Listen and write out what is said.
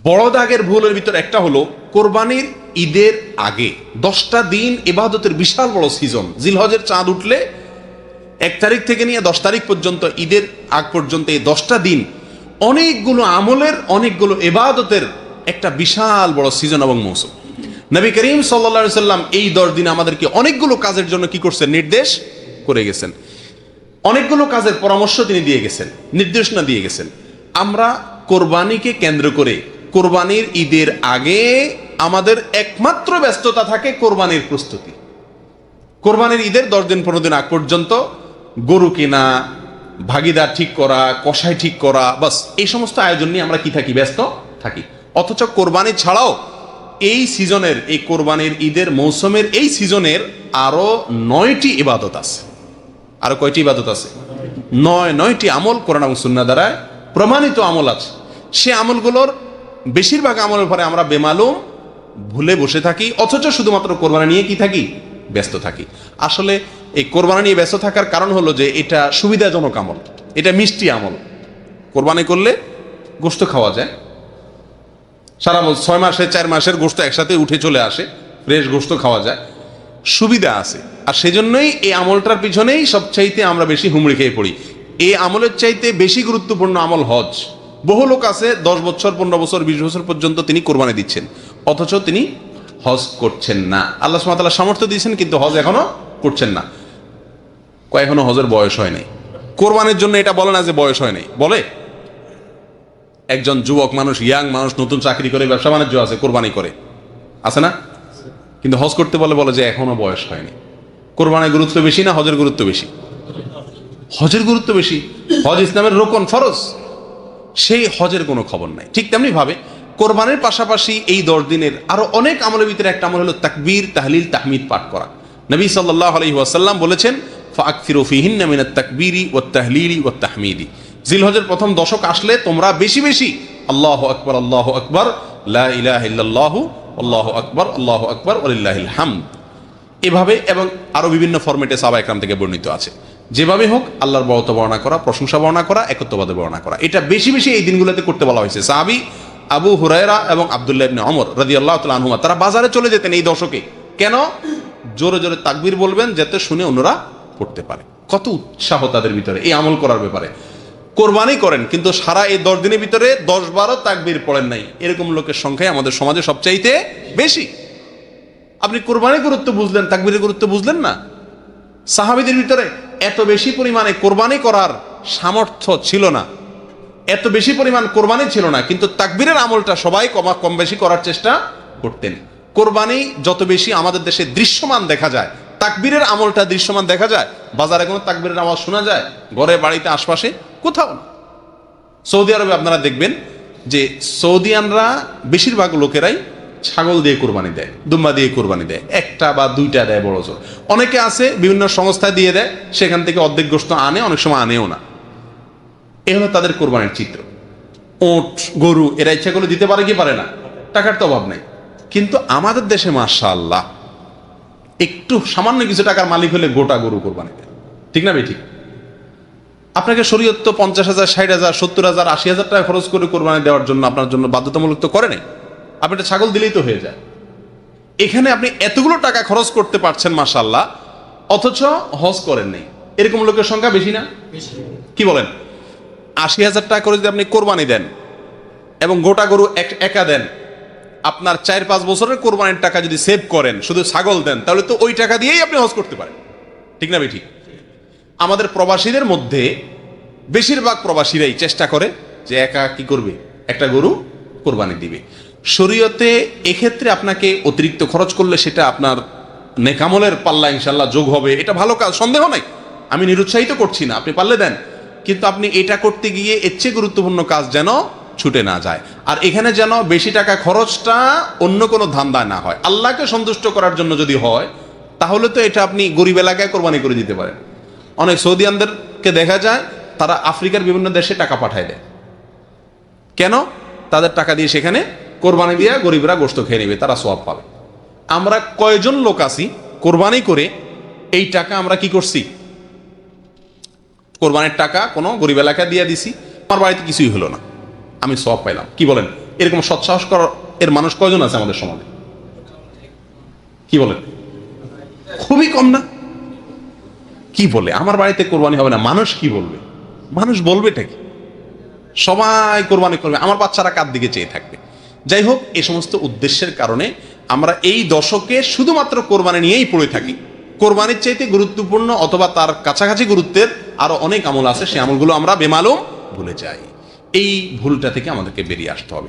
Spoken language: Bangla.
বড় দাগের ভুলের ভিতর একটা হলো কোরবানির ঈদের আগে 10টা দিন ইবাদতের বিশাল বড় সিজন। জিলহজের চাঁদ উঠলে 1 তারিখ থেকে নিয়ে 10 তারিখ পর্যন্ত, ঈদের আগ পর্যন্ত এই 10টা দিন অনেকগুলো আমলের, অনেকগুলো ইবাদতের একটা বিশাল বড় সিজন এবং মৌসুম। নবী করিম সাল্লাল্লাহু আলাইহি সাল্লাম এই 10 দিন আমাদেরকে অনেকগুলো কাজের জন্য কি করছেন? নির্দেশ করে গেছেন। অনেকগুলো কাজের পরামর্শ তিনি দিয়ে গেছেন, নির্দেশনা দিয়ে গেছেন। আমরা কোরবানিকে কেন্দ্র করে কোরবানির ঈদের আগে আমাদের একমাত্র ব্যস্ততা থাকে কোরবানির প্রস্তুতি। কোরবানির ঈদের 10 দিন 15 দিন আগ পর্যন্ত গরু কেনা, ভাগিদার ঠিক করা, কষাই ঠিক করা, বাস এই সমস্ত আয়োজন নিয়ে আমরা কি থাকি? ব্যস্ত থাকি। অথচ কোরবানি ছাড়াও এই সিজনের, এই কোরবানির ঈদের মৌসুমের এই সিজনের আরো 9টি ইবাদত আছে। আরো কয়টি ইবাদত আছে? 9টি আমল কোরআন এবং সুন্নাহ দ্বারা প্রমাণিত আমল আছে। সে আমলগুলোর বেশিরভাগ আমলের পরে আমরা বেমালুম ভুলে বসে থাকি, অথচ শুধুমাত্র কোরবানি নিয়ে কি থাকি? ব্যস্ত থাকি। আসলে এই কোরবানি নিয়ে ব্যস্ত থাকার কারণ হলো যে এটা সুবিধাজনক আমল, এটা মিষ্টি আমল। কোরবানি করলে গোশত খাওয়া যায়, সারা 6 মাসে 4 মাসের গোশত একসাথে উঠে চলে আসে, ফ্রেশ গোশত খাওয়া যায়, সুবিধা আছে। আর সেজন্যই এই আমলটার পিছনেই সবচাইতে আমরা বেশি হুমড়ি খেয়ে পড়ি। এই আমলের চাইতে বেশি গুরুত্বপূর্ণ আমল হজ। বহু লোক আছে 10 বছর 15 বছর 20 বছর পর্যন্ত তিনি কোরবানি দিচ্ছেন, অথচ তিনি হজ করছেন না। আল্লাহ সুবহানাহু ওয়া তাআলা সামর্থ্য দিয়েছেন, কিন্তু হজ এখনো করছেন না। এখনো হজের বয়স হয় নাই। কোরবানির জন্য এটা বলে না যে বয়স হয় নাই, বলে একজন যুবক মানুষ, ইয়াং মানুষ, নতুন চাকরি করে, ব্যবসা বাণিজ্য আছে, কোরবানি করে, আছে না? কিন্তু হজ করতে বলে যে এখনো বয়স হয়নি। কোরবানির গুরুত্ব বেশি না হজের গুরুত্ব বেশি? হজের গুরুত্ব বেশি। হজ ইসলামের রোকন, ফরজ, সেই হজের কোনো খবর নাই। ঠিক তেমনি ভাবে কোরবানির পাশাপাশি এই 10 দিনের আরো অনেক আমলের ভিতরে একটা আমল হলো তাকবীর, তাহলিল, তাহমিদ পাঠ করা। নবী সাল্লাল্লাহু আলাইহি ওয়াসাল্লাম বলেছেন, ফাআকসিরু ফীহিন্না মিনাত তাকবীরি ওয়াত তাহলিলি ওয়াত তাহমিদি। জিলহজের প্রথম দশক আসলে তোমরা বেশি বেশি আল্লাহু আকবার, আল্লাহু আকবার, লা ইলাহা ইল্লাল্লাহু, আল্লাহু আকবার, আল্লাহু আকবার, ওয়ালিল্লাহিল হামদ, এভাবে এবং আরো বিভিন্ন ফরম্যাটে সাহাবায়ে কেরাম থেকে বর্ণিত আছে। যেভাবে হোক আল্লাহর বড়ত্ব বর্ণনা করা, প্রশংসা বর্ণনা করা, একত্ববাদের বর্ণনা করা, এটা বেশি বেশি এই দিনগুলোতে করতে বলা হয়েছে। সাহাবী আবু হুরায়রা এবং আব্দুল্লাহ ইবনে ওমর রাদিয়াল্লাহু তাআলা আনহুমা তারা বাজারে চলে যেতেন এই দশকে। কেন? জোরে জোরে তাকবীর বলবেন যাতে শুনে অন্যরা পড়তে পারে। কত উৎসাহ তাদের ভিতরে এই আমল করার ব্যাপারে। কোরবানি করেন কিন্তু সারা এই 10 দিনের ভিতরে 10-12 তাকবীর পড়েন নাই, এরকম লোকের সংখ্যাই আমাদের সমাজে সবচাইতে বেশি। আপনি কোরবানির গুরুত্ব বুঝলেন, তাকবীরের গুরুত্ব বুঝলেন না। সাহাবীদের ভিতরে এত বেশি পরিমাণে কোরবানি করার সামর্থ্য ছিল না, এত বেশি পরিমাণ কোরবানি ছিল না, কিন্তু তাকবীরের আমলটা সবাই কম বেশি করার চেষ্টা করতেন। কোরবানি যত বেশি আমাদের দেশে দৃশ্যমান দেখা যায়, তাকবীরের আমলটা দৃশ্যমান দেখা যায়। বাজারে কোনো তাকবীরের আওয়াজ শোনা যায়? ঘরে, বাড়িতে, আশপাশে কোথাও না। সৌদি আরবে আপনারা দেখবেন যে সৌদিয়ানরা বেশিরভাগ লোকেরাই ছাগল দিয়ে কোরবানি দেয়, দুম্বা দিয়ে কোরবানি দেয়, 1টা বা 2টা দেয় বড় জোর। অনেকে আছে বিভিন্ন সংস্থায় দিয়ে দেয়, সেখান থেকে অর্ধেক গোশত আনে, অনেক সময় আনেও না। এ হলো তাদের কোরবানির চিত্র। ওট, গরু এরা ইচ্ছা করলে দিতে পারে কি পারে না? টাকার তো অভাব নেই। কিন্তু আমাদের দেশে মাশাআল্লাহ একটু সামান্য কিছু টাকার মালিক হলে গোটা গরু কোরবানি দেয়। ঠিক না ভাই? ঠিক। আপনাকে শরীয়ত তো 50,000, 60,000, 70,000, 80,000 টাকা খরচ করে কোরবানি দেওয়ার জন্য আপনার জন্য বাধ্যতামূলক তো করে নাই। আপনি একটা ছাগল দিলেই তো হয়ে যায়। এখানে আপনি এতগুলো টাকা খরচ করতে পারছেন মাশাআল্লাহ, অথচ হজ করেন নাই। এরকম লোকের সংখ্যা বেশি না? কি বলেন? 80,000 টাকা করে যদি আপনি কোরবানি দেন এবং গোটা গরু একা দেন, আপনার 4-5 বছরের কোরবানির টাকা যদি সেভ করেন, শুধু ছাগল দেন, তাহলে তো ওই টাকা দিয়েই আপনি হজ করতে পারেন। ঠিক না ভাই? ঠিক। আমাদের প্রবাসীদের মধ্যে বেশিরভাগ প্রবাসীরাই চেষ্টা করে যে একা কি করবে, একটা গরু কোরবানি দিবে। শরীয়তে এক্ষেত্রে আপনাকে অতিরিক্ত খরচ করলে সেটা আপনার নেকামলের পাল্লা ইনশাল্লাহ যোগ হবে, এটা ভালো কাজ, সন্দেহ নাই, আমি নিরুৎসাহিত করছি না, আপনি পারলে দেন। কিন্তু আপনি এটা করতে গিয়ে এর চেয়ে গুরুত্বপূর্ণ কাজ যেন ছুটে না যায়। আর এখানে যেন বেশি টাকা খরচটা অন্য কোনো ধান্দায় না হয়, আল্লাহকে সন্তুষ্ট করার জন্য যদি হয়, তাহলে তো এটা আপনি গরিব এলাকায় কোরবানি করে দিতে পারেন। অনেক সৌদিয়ানদেরকে দেখা যায় তারা আফ্রিকার বিভিন্ন দেশে টাকা পাঠায় দেয়। কেন? তাদের টাকা দিয়ে সেখানে কোরবানি দিয়ে গরিবরা গোশত খেয়ে নেবে, তারা সওয়াব পাবে। আমরা কয়জন লোক আছি কোরবানি করে এই টাকা আমরা কি করছি? কোরবানির টাকা কোনো গরিব এলাকায় দিয়ে দিছি, আমার বাড়িতে কিছুই হলো না, আমি সওয়াব পাইলাম। কি বলেন? এরকম সৎসাহস করার এর মানুষ কয়জন আছে আমাদের সমাজে? কি বলেন? খুবই কম না? কি বলে আমার বাড়িতে কোরবানি হবে না, মানুষ কি বলবে? মানুষ বলবেটা কি? সবাই কোরবানি করবে, আমার বাচ্চারা কার দিকে চেয়ে থাকবে? যাই হোক, এই সমস্ত উদ্দেশ্যের কারণে আমরা এই দশকে শুধুমাত্র কোরবানি নিয়েই পড়ে থাকি। কোরবানির চাইতে গুরুত্বপূর্ণ অথবা তার কাছাকাছি গুরুত্বের আরো অনেক আমল আছে, সেই আমলগুলো আমরা বেমালুম ভুলে যাই। এই ভুলটা থেকে আমাদেরকে বেরিয়ে আসতে হবে।